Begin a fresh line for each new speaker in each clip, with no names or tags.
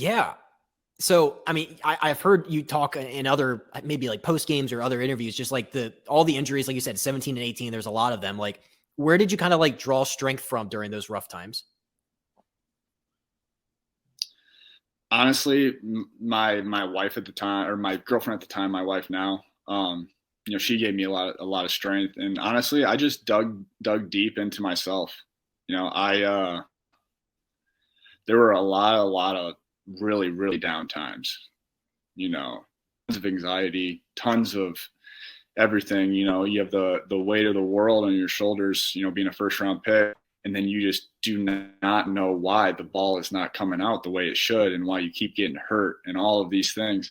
Yeah. So, I mean, I've heard you talk in other, maybe like post games or other interviews, just like all the injuries, like you said, 17 and 18, there's a lot of them. Like, where did you kind of like draw strength from during those rough times?
Honestly, my wife at the time, or my girlfriend at the time, my wife now, she gave me a lot of strength. And honestly, I just dug deep into myself. I there were a lot of really really down times. Tons of anxiety, tons of everything. You have the weight of the world on your shoulders. Being a first round pick, and then you just do not know why the ball is not coming out the way it should, and why you keep getting hurt, and all of these things.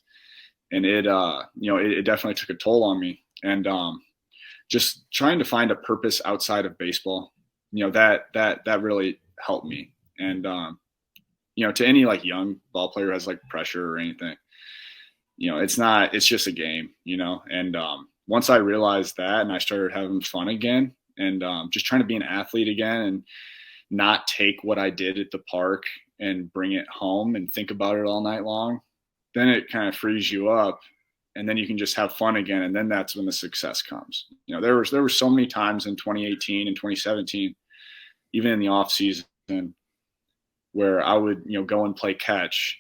And it definitely took a toll on me. And just trying to find a purpose outside of baseball, that really helped me. And to any like young ball player who has like pressure or anything, it's just a game. And once I realized that, and I started having fun again, and just trying to be an athlete again, and not take what I did at the park and bring it home and think about it all night long, then it kind of frees you up, and then you can just have fun again. And then that's when the success comes. There were so many times in 2018 and 2017, even in the off season, where I would, go and play catch,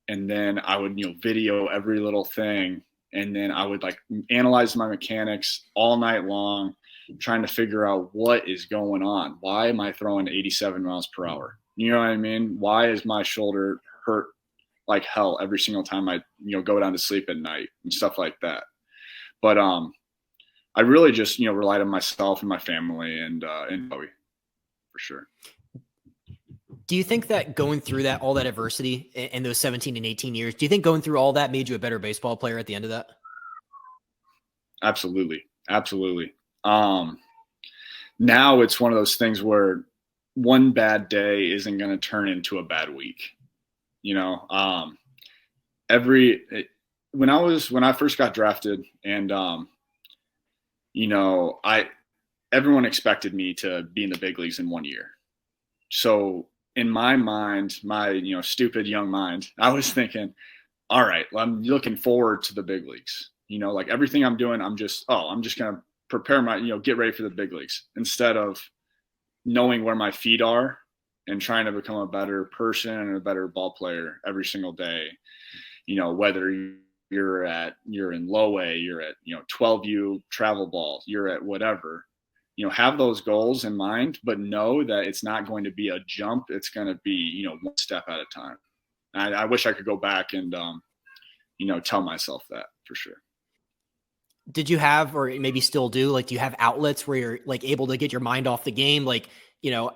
and then I would, video every little thing. And then I would like analyze my mechanics all night long, trying to figure out what is going on. Why am I throwing 87 miles per hour? You know what I mean? Why is my shoulder hurt like hell every single time I, go down to sleep at night and stuff like that? But I really just, relied on myself and my family, and Bowie, for sure.
Do you think that going through that, all that adversity in those 17 and 18 years, do you think going through all that made you a better baseball player at the end of that?
Absolutely. Absolutely. Now it's one of those things where one bad day isn't going to turn into a bad week. You know, every when I first got drafted, and I everyone expected me to be in the big leagues in 1 year. So in my mind, my stupid young mind, I was thinking, all right, well, I'm looking forward to the big leagues. Like everything I'm doing, I'm just gonna prepare my get ready for the big leagues, instead of knowing where my feet are and trying to become a better person and a better ball player every single day. Whether you're in low A, you're at 12U travel ball, you're at whatever. Have those goals in mind, but know that it's not going to be a jump. It's going to be one step at a time. I wish I could go back and tell myself that, for sure.
Did you have, or maybe still do, like, do you have outlets where you're like able to get your mind off the game? Like,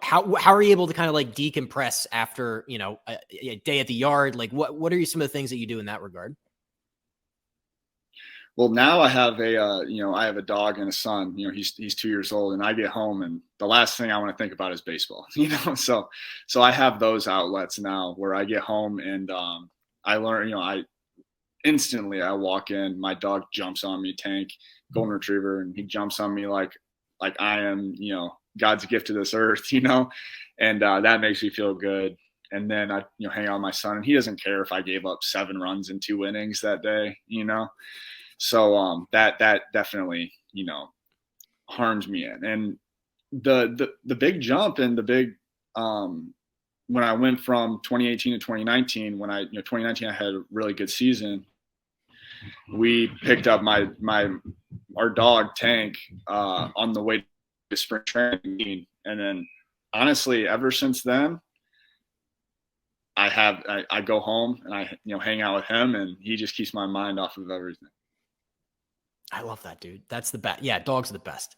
how are you able to kind of like decompress after, a day at the yard? Like what are some of the things that you do in that regard?
Well, now I have I have a dog and a son. He's 2 years old, and I get home, and the last thing I want to think about is baseball. So I have those outlets now where I get home, and I learn. I walk in, my dog jumps on me, Tank, golden retriever, and he jumps on me like I am God's gift to this earth. And that makes me feel good. And then I hang out with my son, and he doesn't care if I gave up 7 runs in 2 innings that day. So that definitely harms me in. And the big jump, and the big when I went from 2018 to 2019, when 2019 I had a really good season. We picked up our dog Tank on the way to spring training, and then honestly, ever since then, I go home and I hang out with him, and he just keeps my mind off of everything.
I love that, dude. That's the best. Yeah, dogs are the best.